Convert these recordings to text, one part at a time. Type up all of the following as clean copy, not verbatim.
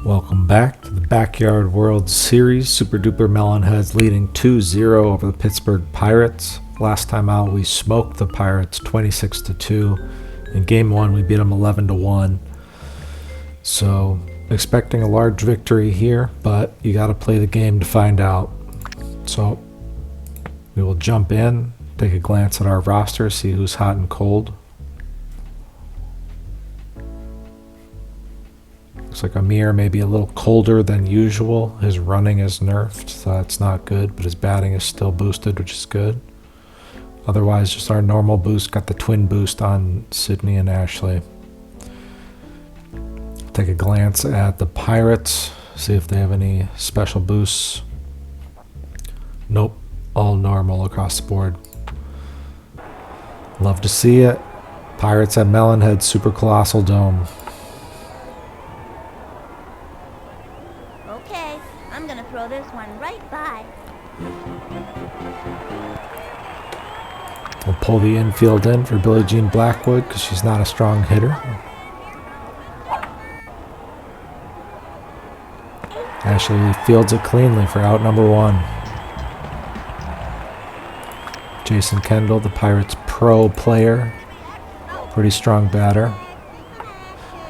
Welcome back to the Backyard World Series. Super Duper Melonheads leading 2-0 over the Pittsburgh Pirates. Last time out, we smoked the Pirates 26-2. In Game 1, we beat them 11-1. So, expecting a large victory here, but you got to play the game to find out. So, we will jump in, take a glance at our roster, see who's hot and cold. Looks like Amir may be a little colder than usual. His running is nerfed, so that's not good, but his batting is still boosted, which is good. Otherwise, just our normal boost. Got the twin boost on Sydney and Ashley. Take a glance at the Pirates, see if they have any special boosts. Nope, all normal across the board. Love to see it. Pirates at Melonheads, Super-Colossal Dome. Okay, I'm gonna throw this one right by. We'll pull the infield in for Billie Jean Blackwood because she's not a strong hitter. Ashley fields it cleanly for out number 1. Jason Kendall, the Pirates pro player, pretty strong batter.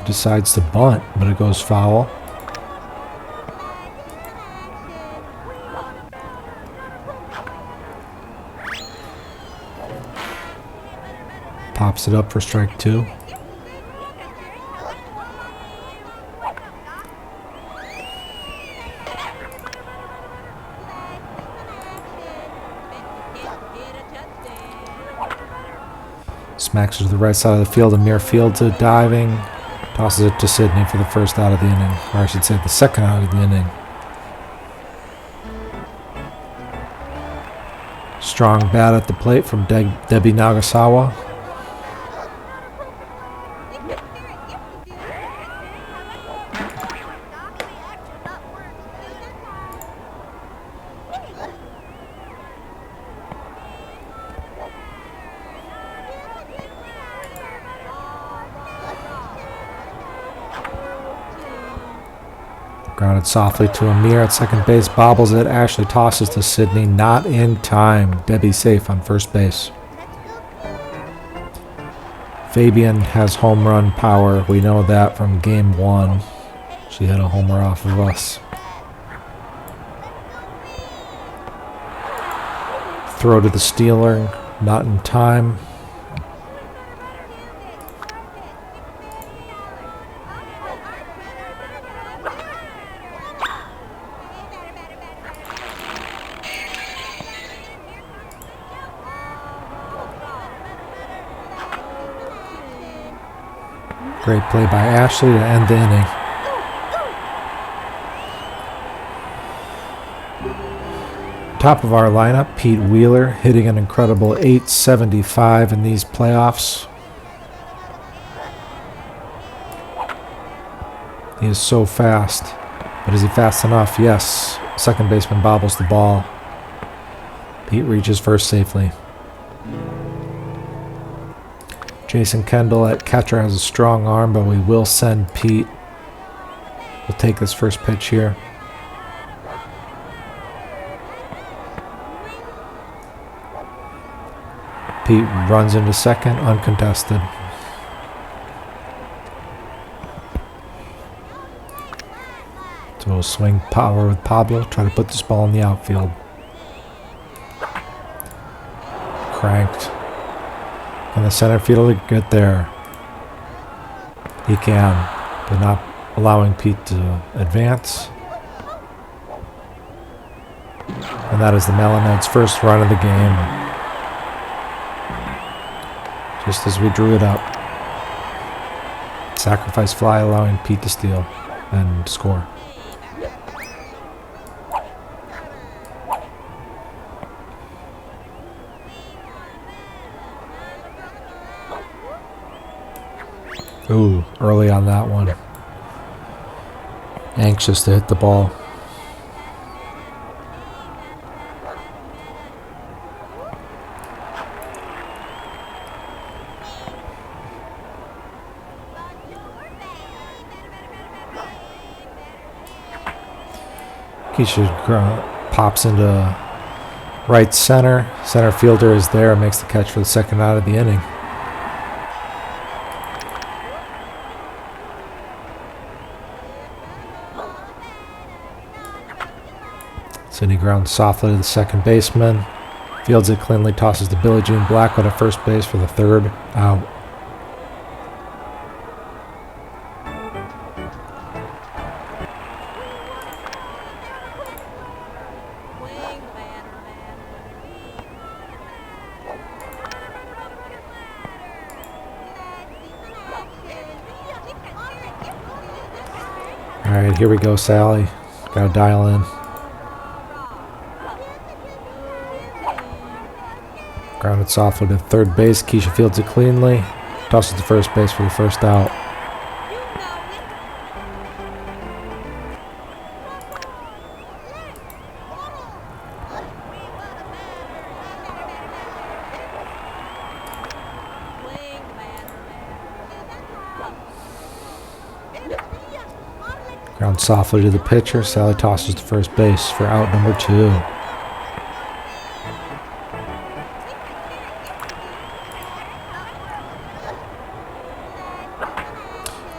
Decides to bunt, but it goes foul. Pops it up for strike 2. Smacks it to the right side of the field. Amir fields it, diving. Tosses it to Sydney for the first out of the inning. Or I should say the second out of the inning. Strong bat at the plate from Debbie Nagasawa. Grounded softly to Amir at second base, bobbles it. Ashley tosses to Sydney, not in time. Debbie safe on first base. Fabian has home run power. We know that from Game 1. She hit a homer off of us. Throw to the stealer, not in time. Great play by Ashley to end the inning. Top of our lineup, Pete Wheeler hitting an incredible .875 in these playoffs. He is so fast. But is he fast enough? Yes. Second baseman bobbles the ball. Pete reaches first safely. Jason Kendall at catcher has a strong arm, but we will send Pete. We'll take this first pitch here. Pete runs into second, uncontested. So we'll swing power with Pablo, try to put this ball in the outfield. Cranked. Can the center fielder get there? He can, but not allowing Pete to advance. And that is the Melonheads' first run of the game. Just as we drew it up. Sacrifice fly allowing Pete to steal and score. Ooh, early on that one. Anxious to hit the ball. Keisha pops into right center. Center fielder is there and makes the catch for the second out of the inning. Sidney grounds softly to the second baseman. Fields it cleanly, tosses to Billie Jean Blackwood at first base for the third out. Alright, here we go, Sally. Gotta dial in. Grounded softly to third base. Keisha fields it cleanly. Tosses to first base for the first out. Ground softly to the pitcher. Sally tosses to first base for out number 2.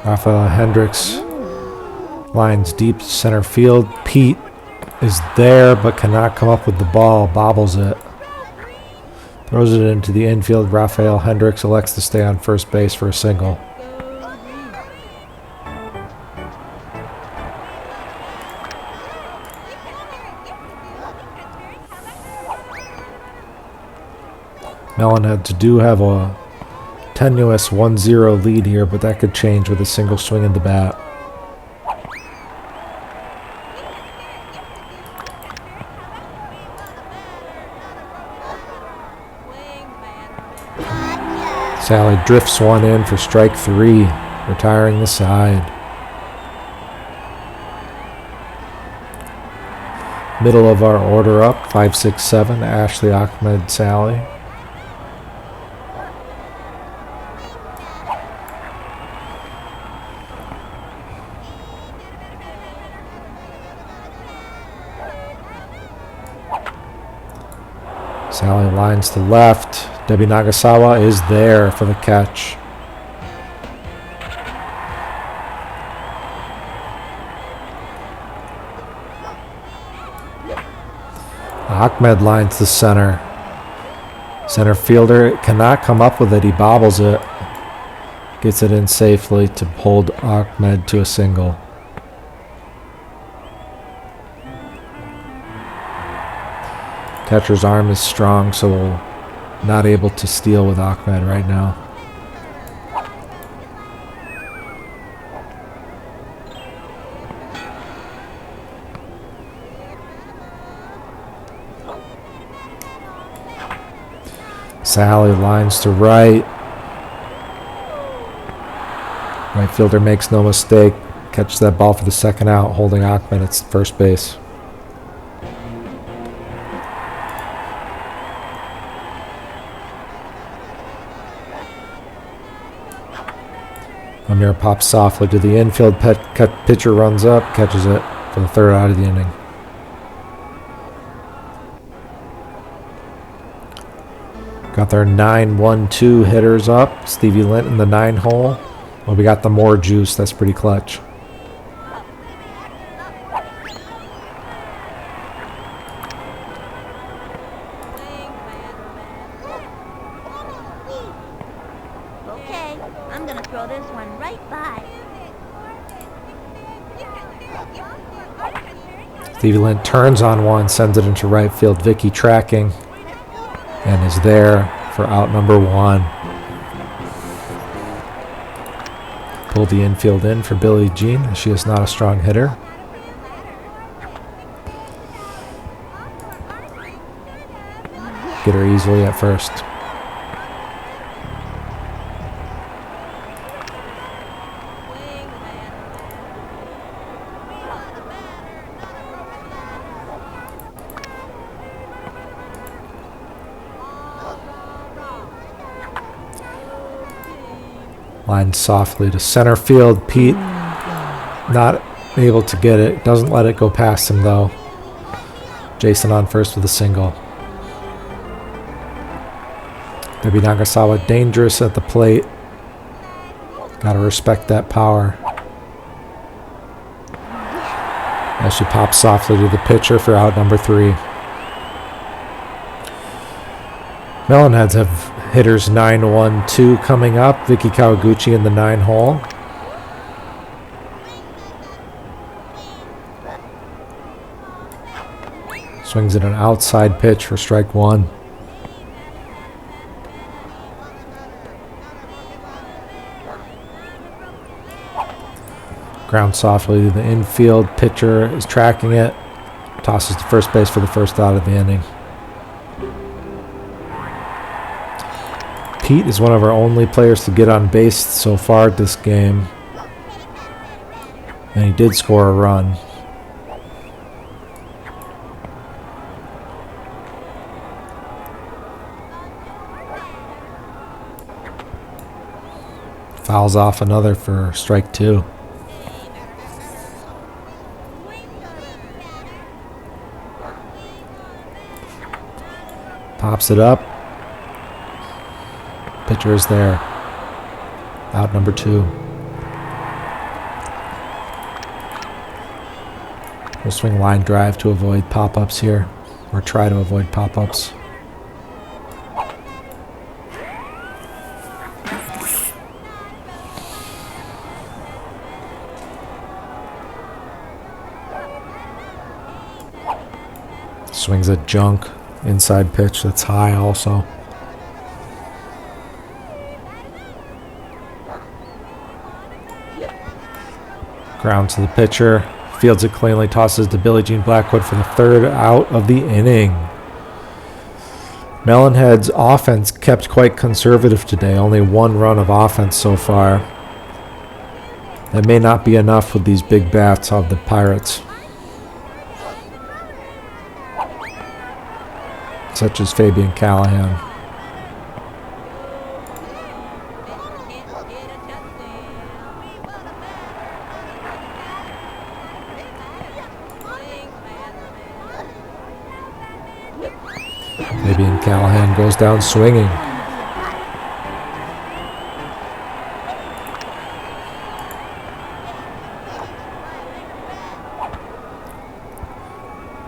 Rafael Hendricks lines deep center field. Pete is there but cannot come up with the ball. Bobbles it. Throws it into the infield. Rafael Hendricks elects to stay on first base for a single. Melonheads do have a tenuous 1-0 lead here, but that could change with a single swing in the bat. Sally drifts one in for strike 3, retiring the side. Middle of our order up, 5, 6, 7, Ashley, Ahmed, Sally. Sally lines to left. Debbie Nagasawa is there for the catch. Ahmed lines to center. Center fielder cannot come up with it. He bobbles it. Gets it in safely to hold Ahmed to a single. Catcher's arm is strong, so not able to steal with Ahmed right now. Sally lines to right. Right fielder makes no mistake. Catches that ball for the second out, holding Ahmed at first base. Amir pops softly to the infield. Pitcher runs up, catches it for the third out of the inning. Got their 9-1-2 hitters up. Stevie Lint in the 9 hole. Well, we got the more juice. That's pretty clutch. Okay, I'm gonna throw this one right by. Stevie Lint turns on one, sends it into right field. Vicky tracking and is there for out number 1. Pull the infield in for Billie Jean. She is not a strong hitter. Get her easily at first. Line softly to center field. Pete not able to get it. Doesn't let it go past him though. Jason on first with a single. Debbie Nagasawa dangerous at the plate. Gotta respect that power. As she pops softly to the pitcher for out number 3. Melonheads have hitters 9-1-2 coming up. Vicky Kawaguchi in the 9 hole. Swings at an outside pitch for strike 1. Ground softly to the infield. Pitcher is tracking it. Tosses to first base for the first out of the inning. Pete is one of our only players to get on base so far this game. And he did score a run. Fouls off another for strike 2. Pops it up. Pitcher is there. Out number 2. We'll swing line drive to avoid pop-ups here. Or try to avoid pop-ups. Swings a junk. Inside pitch that's high also. Ground to the pitcher. Fields it cleanly. Tosses to Billie Jean Blackwood for the 3rd out of the inning. Melonheads' offense kept quite conservative today. Only 1 run of offense so far. That may not be enough with these big bats of the Pirates. Such as Fabian Callahan. Fabian Callahan goes down swinging.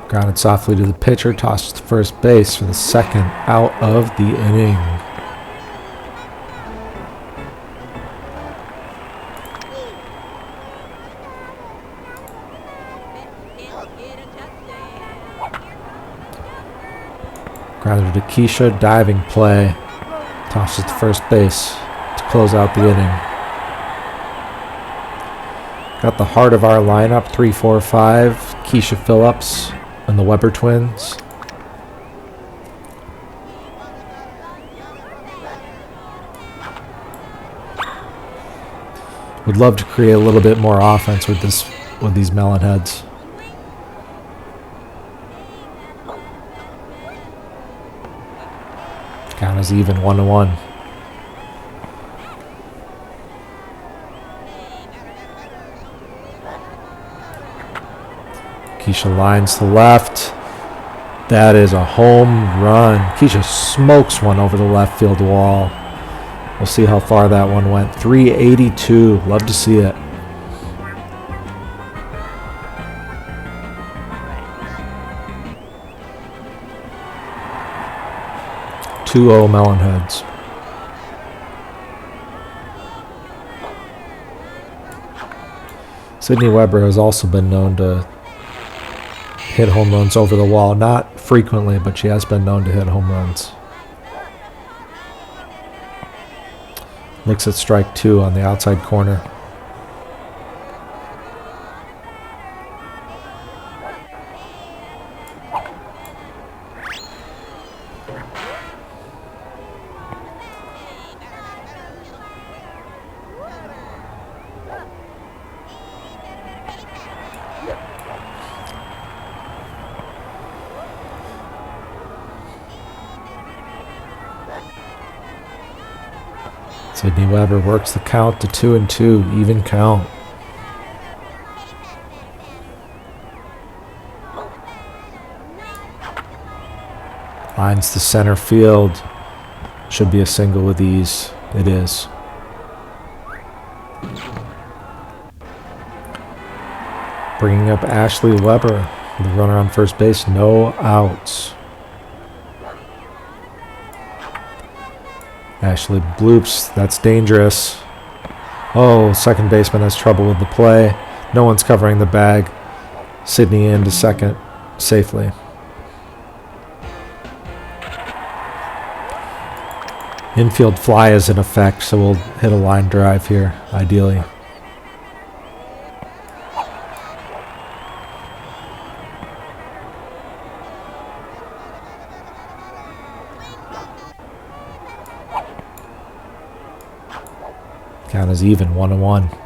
Grounded softly to the pitcher, tosses to first base for the 2nd out of the inning. Grounded to Keisha, diving play, tosses to first base to close out the inning. Got the heart of our lineup, 3-4-5, Keisha Phillips and the Weber twins. Would love to create a little bit more offense with these Melonheads. Count is even, 1-1. Keisha lines to left. That is a home run. Keisha smokes one over the left field wall. We'll see how far that one went. 382. Love to see it. (2-0) Melonheads. Sydney Weber has also been known to hit home runs over the wall. Not frequently, but she has been known to hit home runs. Looks at strike 2 on the outside corner. Sydney Weber works the count to 2-2, even count. Lines to center field. Should be a single with ease. It is. Bringing up Ashley Weber, the runner on first base, no outs. Ashley bloops, that's dangerous. Oh, second baseman has trouble with the play. No one's covering the bag. Sydney into second safely. Infield fly is in effect, so we'll hit a line drive here, ideally. Count is even, 1-1.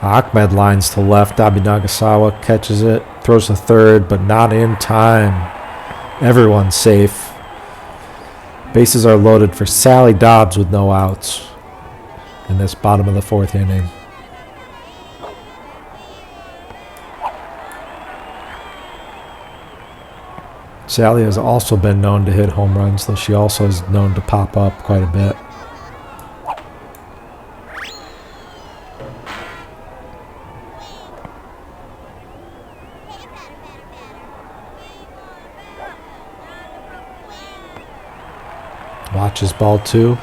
Ahmed lines to left. Nagasawa catches it, throws to third, but not in time. Everyone's safe. Bases are loaded for Sally Dobbs with no outs in this bottom of the fourth inning. Sally has also been known to hit home runs, though she also is known to pop up quite a bit. Watches ball 2.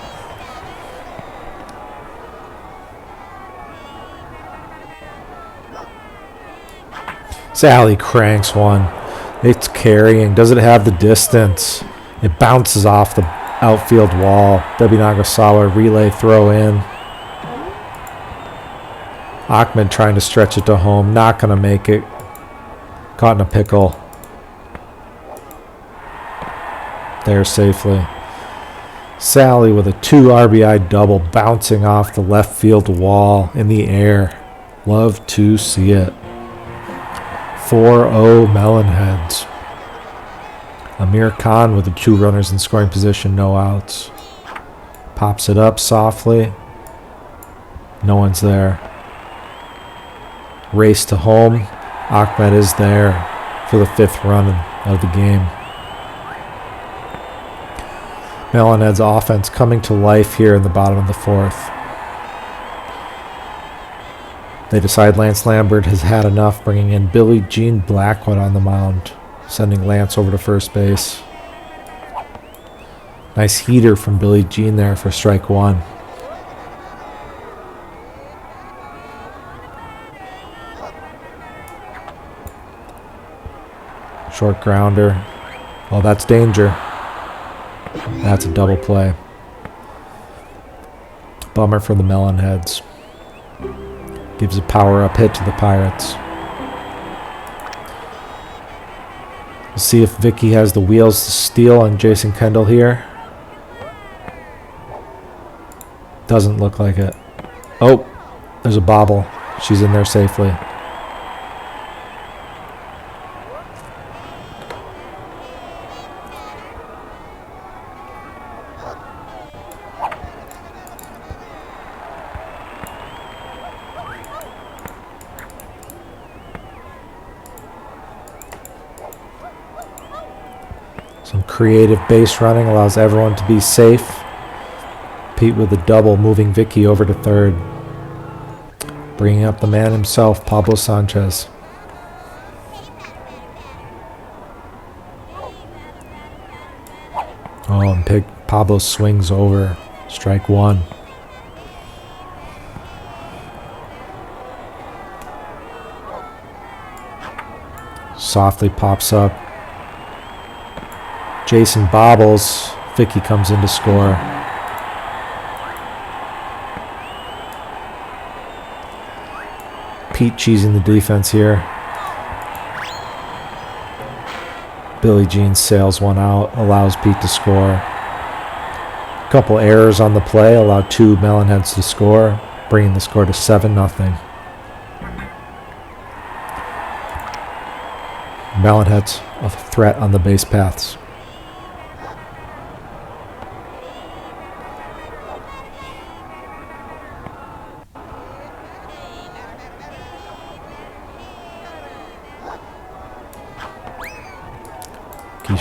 Sally cranks one. It's carrying. Does it have the distance? It bounces off the outfield wall. Debbie Nagasawa relay throw in. Ahmed trying to stretch it to home. Not going to make it. Caught in a pickle. There safely. Sally with a 2 RBI double bouncing off the left field wall in the air. Love to see it. 4-0 Melonheads. Amir Khan with the 2 runners in scoring position, no outs. Pops it up softly. No one's there. Race to home. Ahmed is there for the 5th run of the game. Melonheads offense coming to life here in the bottom of the 4th. They decide Lance Lambert has had enough, bringing in Billie Jean Blackwood on the mound, sending Lance over to first base. Nice heater from Billie Jean there for strike 1. Short grounder. Oh, that's danger. That's a double play. Bummer for the Melonheads. Gives a power-up hit to the Pirates. We'll see if Vicky has the wheels to steal on Jason Kendall here. Doesn't look like it. Oh, there's a bobble. She's in there safely. Some creative base running allows everyone to be safe. Pete with a double, moving Vicky over to third. Bringing up the man himself, Pablo Sanchez. Oh, and Pablo swings over. Strike 1. Softly pops up. Jason bobbles. Vicky comes in to score. Pete cheesing the defense here. Billie Jean sails one out, allows Pete to score. A couple errors on the play allowed 2 Melonheads to score, bringing the score to 7-0. Melonheads a threat on the base paths.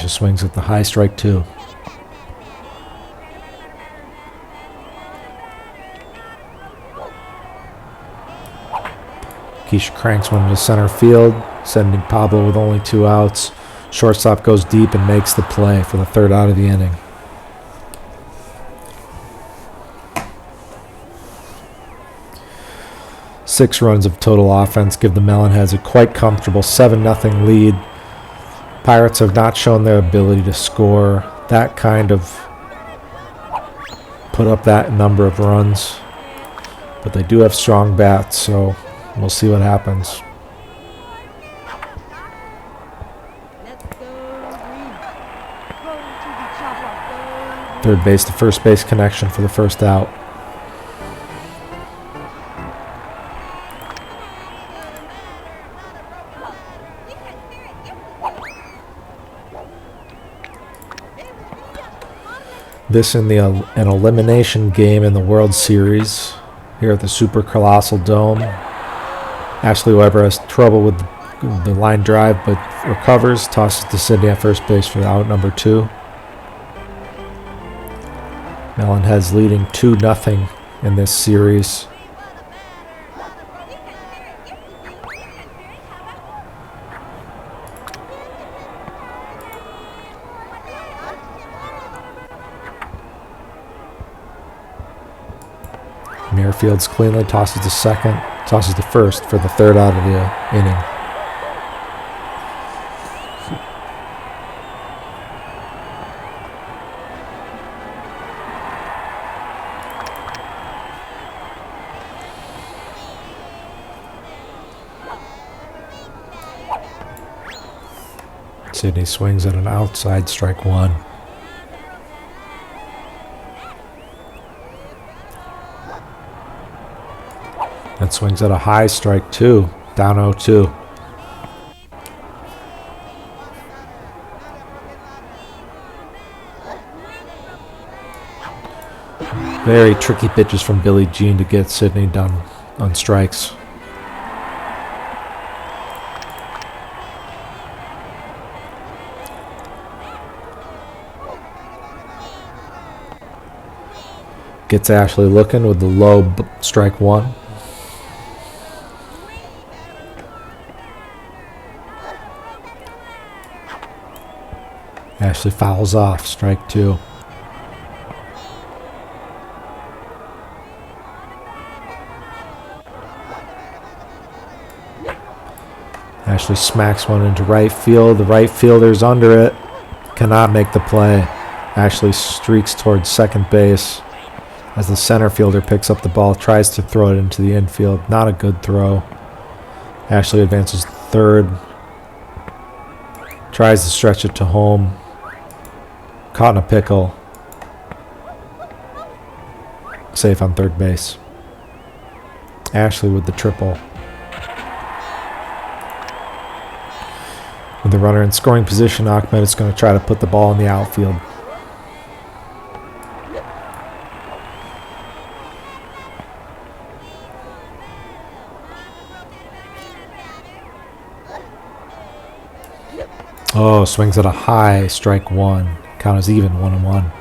Keisha swings at the high, strike 2. Keisha cranks one to center field, sending Pablo with only 2 outs. Shortstop goes deep and makes the play for the 3rd out of the inning. Six runs of total offense give the Melonheads a quite comfortable 7-0 lead. Pirates have not shown their ability to score that kind of, put up that number of runs, but they do have strong bats, so we'll see what happens. Third base to first base connection for the 1st out. This in an elimination game in the World Series here at the Super-Colossal Dome. Ashley Weber has trouble with the line drive, but recovers, tosses to Sidney at first base for out number 2. Melonheads leading 2-0 in this series. Muirfields cleanly tosses to second, tosses to first for the 3rd out of the inning. Sidney swings at an outside, strike 1. And swings at a high, strike 2, down 0-2. Very tricky pitches from Billie Jean to get Sidney done on strikes. Gets Ashley looking with the low strike 1. Ashley fouls off, strike 2. Ashley smacks one into right field. The right fielder's under it. Cannot make the play. Ashley streaks towards second base as the center fielder picks up the ball, tries to throw it into the infield. Not a good throw. Ashley advances third. Tries to stretch it to home. Caught in a pickle. Safe on third base. Ashley with the triple. With the runner in scoring position, Ahmed is going to try to put the ball in the outfield. Oh, swings at a high, strike 1. Count is even, 1-1.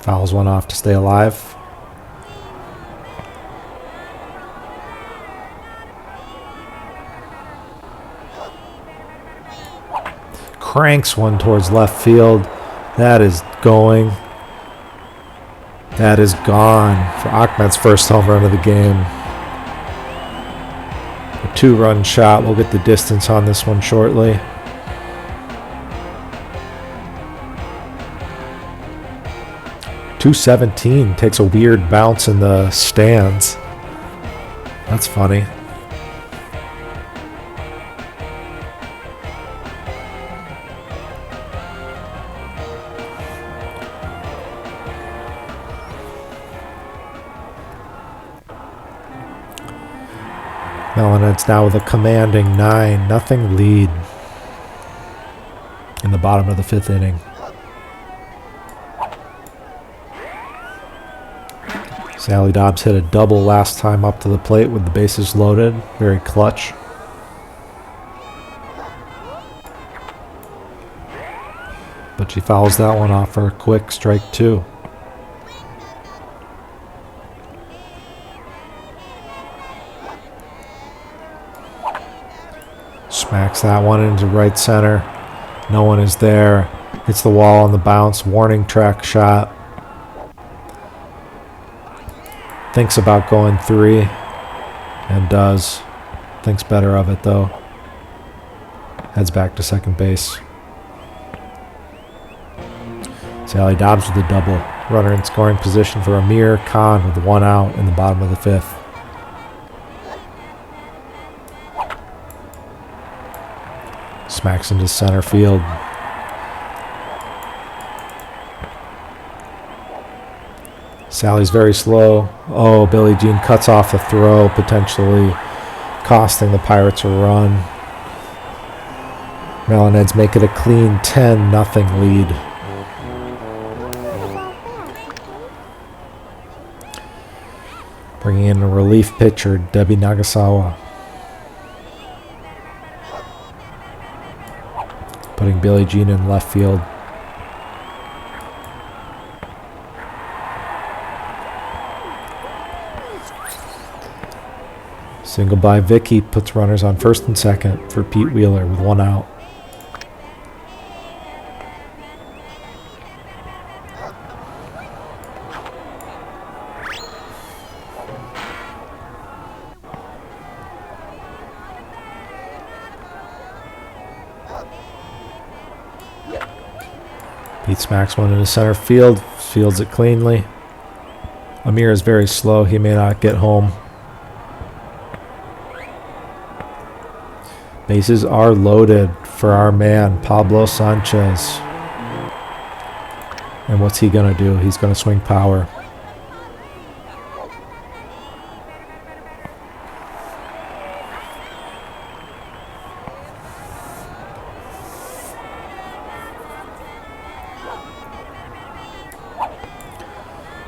Fouls one off to stay alive. Cranks one towards left field. That is going. That is gone for Ahmed's first home run of the game. A 2-run shot. We'll get the distance on this one shortly. .217 takes a weird bounce in the stands. That's funny. Melonheads now with a commanding 9-0 lead in the bottom of the 5th inning. Sally Dobbs hit a double last time up to the plate with the bases loaded. Very clutch. But she fouls that one off for a quick strike 2. Smacks that one into right center. No one is there. Hits the wall on the bounce. Warning track shot. Thinks about going 3 and does. Thinks better of it though. Heads back to second base. Sally Dobbs with a double. Runner in scoring position for Amir Khan with 1 out in the bottom of the 5th. Smacks into center field. Sally's very slow. Oh, Billie Jean cuts off the throw, potentially costing the Pirates a run. Melonheads make it a clean 10-0 lead. Bringing in a relief pitcher, Debbie Nagasawa. Putting Billie Jean in left field. Single by Vicky puts runners on first and second for Pete Wheeler with 1 out. Pete smacks one into center field, fields it cleanly. Amir is very slow, he may not get home. Bases are loaded for our man, Pablo Sanchez. And what's he going to do? He's going to swing power.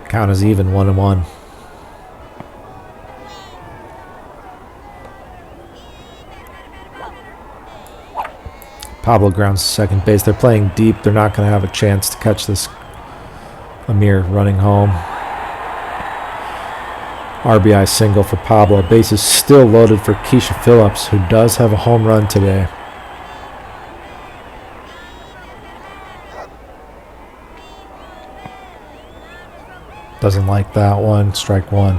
Count is even, 1-1. Pablo grounds to second base. They're playing deep. They're not going to have a chance to catch this Amir running home. RBI single for Pablo. Base is still loaded for Keisha Phillips, who does have a home run today. Doesn't like that one. Strike 1.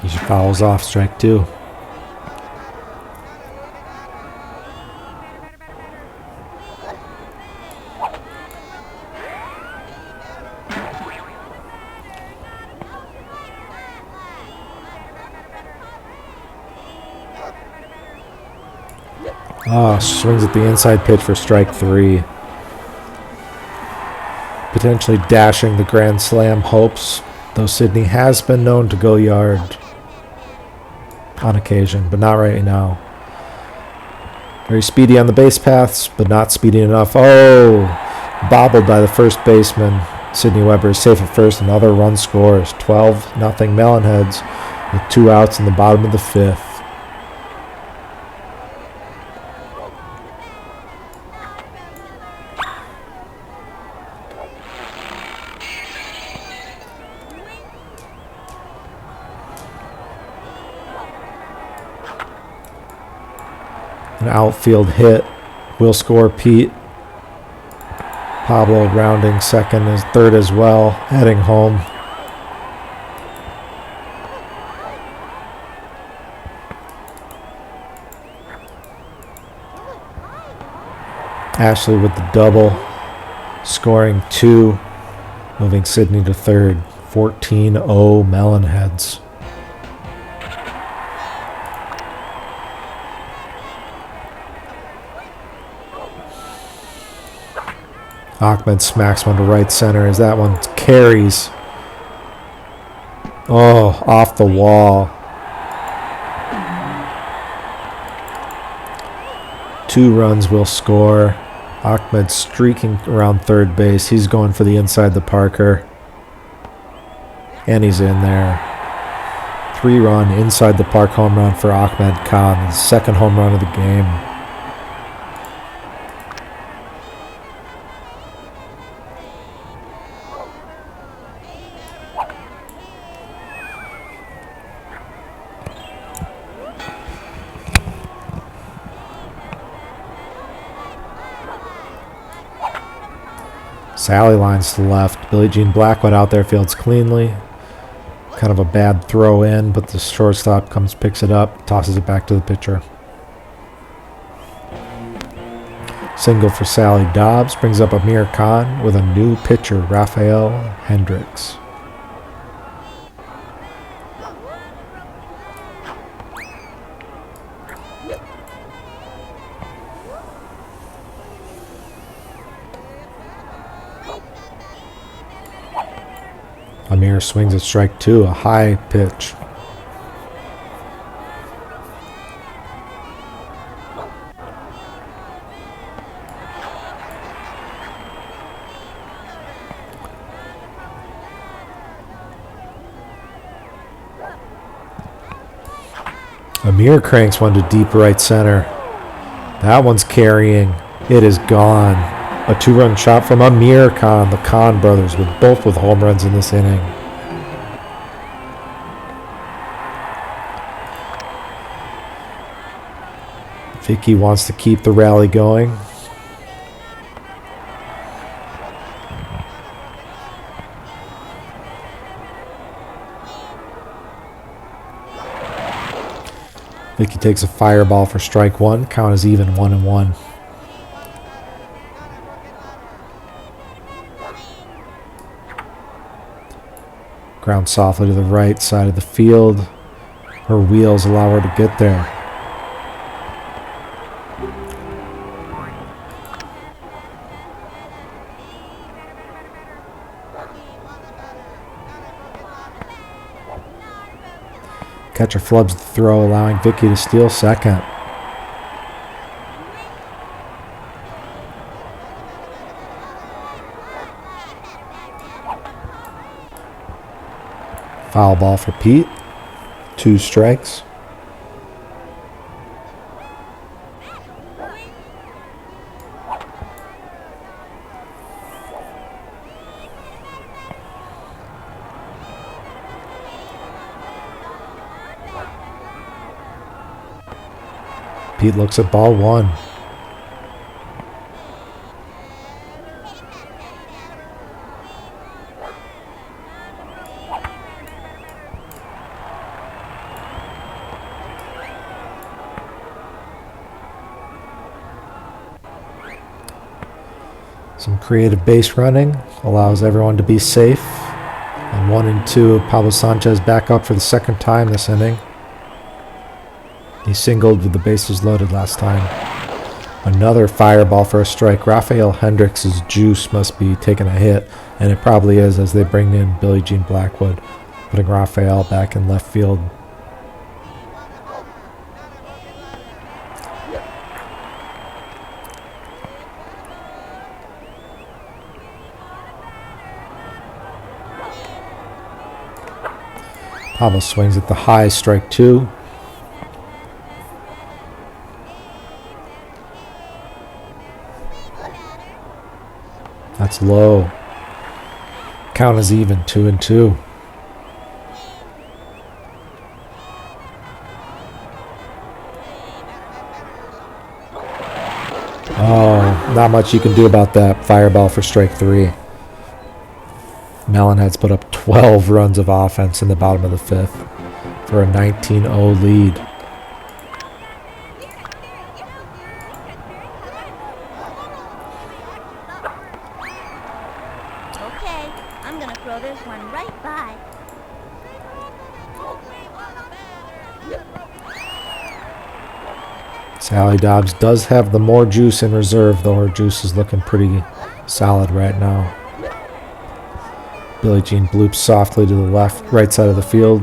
He fouls off, strike 2. Swings at the inside pitch for strike 3. Potentially dashing the grand slam hopes, though Sydney has been known to go yard on occasion, but not right now. Very speedy on the base paths, but not speedy enough. Oh, bobbled by the first baseman. Sydney Weber is safe at first. Another run scores. 12-0 Melonheads with 2 outs in the bottom of the 5th. An outfield hit will score Pete. Pablo rounding second as third as well, heading home. Ashley with the double, scoring 2, moving Sydney to third. 14-0 Melonheads. Ahmed smacks one to right center as that one carries. Oh, off the wall. 2 runs will score. Ahmed streaking around third base. He's going for the inside the Parker. And he's in there. 3-run inside the park home run for Ahmed Khan. The second home run of the game. Sally lines to left. Billie Jean Blackwood out there fields cleanly. Kind of a bad throw in, but the shortstop picks it up, tosses it back to the pitcher. Single for Sally Dobbs brings up Amir Khan with a new pitcher, Rafael Hendricks. Amir swings at strike 2, a high pitch. Amir cranks one to deep right center. That one's carrying. It is gone. A 2-run shot from Amir Khan, the Khan brothers, both with home runs in this inning. Vicky wants to keep the rally going. Vicky takes a fireball for strike 1. Count is even 1-1. Ground softly to the right side of the field. Her wheels allow her to get there. Catcher flubs the throw, allowing Vicky to steal second. Foul ball for Pete. 2 strikes. Pete looks at ball 1. Some creative base running allows everyone to be safe. And 1 and 2, Pablo Sanchez back up for the second time this inning. He singled with the bases loaded last time. Another fireball for a strike. Rafael Hendricks' juice must be taking a hit, and it probably is as they bring in Billie Jean Blackwood, putting Rafael back in left field. Pablo swings at the high, strike 2. That's low. Count is even, 2-2. Oh, not much you can do about that. Fireball for strike 3. Melonheads put up 12 runs of offense in the bottom of the 5th for a 19-0 lead. Okay, I'm gonna throw this one right by. Sally Dobbs does have the more juice in reserve, though her juice is looking pretty solid right now. Billie Jean bloops softly to the right side of the field,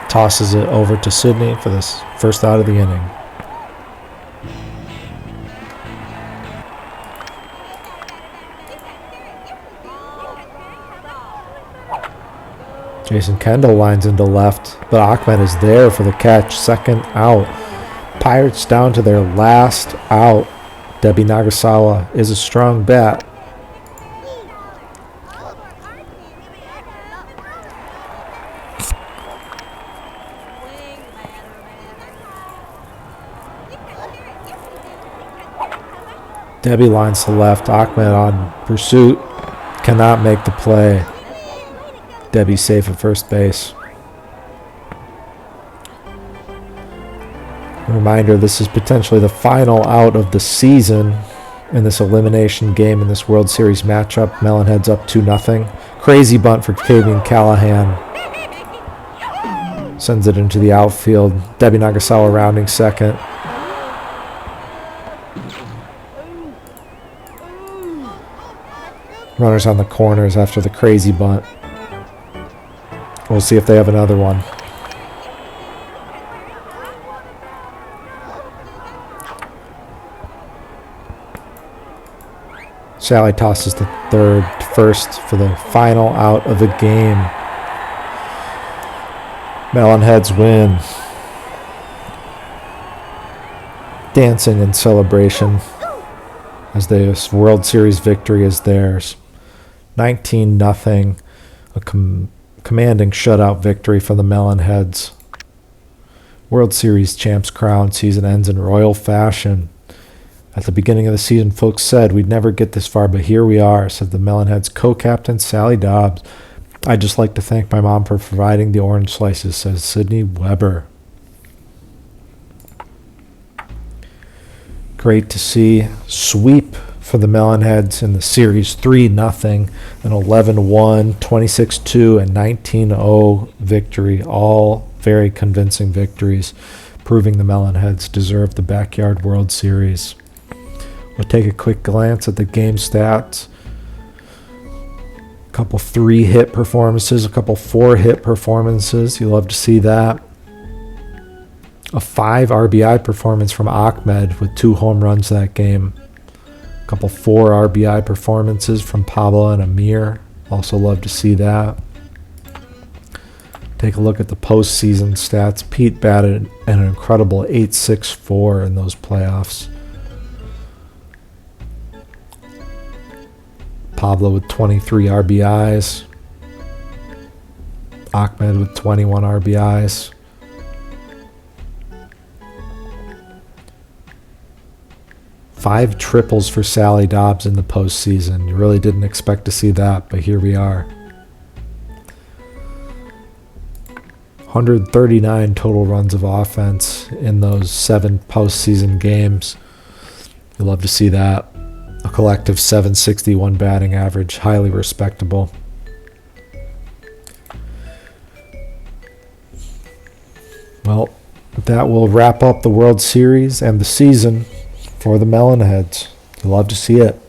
tosses it over to Sydney for this first out of the inning. Jason Kendall lines into left, but Ahmed is there for the catch. Second out. Pirates down to their last out. Debbie Nagasawa is a strong bat. Debbie lines to left. Ahmed on pursuit. Cannot make the play. Debbie safe at first base. Reminder, this is potentially the final out of the season in this elimination game in this World Series matchup. Melonheads up 2-0. Crazy bunt for Kavian Callahan. Sends it into the outfield. Debbie Nagasawa rounding second. Runners on the corners after the crazy bunt. We'll see if they have another one. Sally tosses to third, first for the final out of the game. Melonheads win. Dancing in celebration as this World Series victory is theirs. 19-0. A commanding shutout victory for the Melonheads. World Series champs crown season ends in royal fashion. At the beginning of the season, folks said we'd never get this far, but here we are, said the Melonheads co-captain Sally Dobbs. I'd just like to thank my mom for providing the orange slices, says Sydney Weber. Great to see. Sweep for the Melonheads in the series, 3-0, an 11-1, 26-2, and 19-0 victory. All very convincing victories, proving the Melonheads deserve the Backyard World Series. We'll take a quick glance at the game stats. A couple 3-hit performances, a couple 4-hit performances. You love to see that. A 5 RBI performance from Ahmed with 2 home runs that game. A couple 4 RBI performances from Pablo and Amir. Also love to see that. Take a look at the postseason stats. Pete batted an incredible .864 in those playoffs. Pablo with 23 RBIs. Ahmed with 21 RBIs. Five triples for Sally Dobbs in the postseason. You really didn't expect to see that, but here we are. 139 total runs of offense in those 7 postseason games. You love to see that. A collective .761 batting average, highly respectable. Well, that will wrap up the World Series and the season for the Melonheads. You love to see it.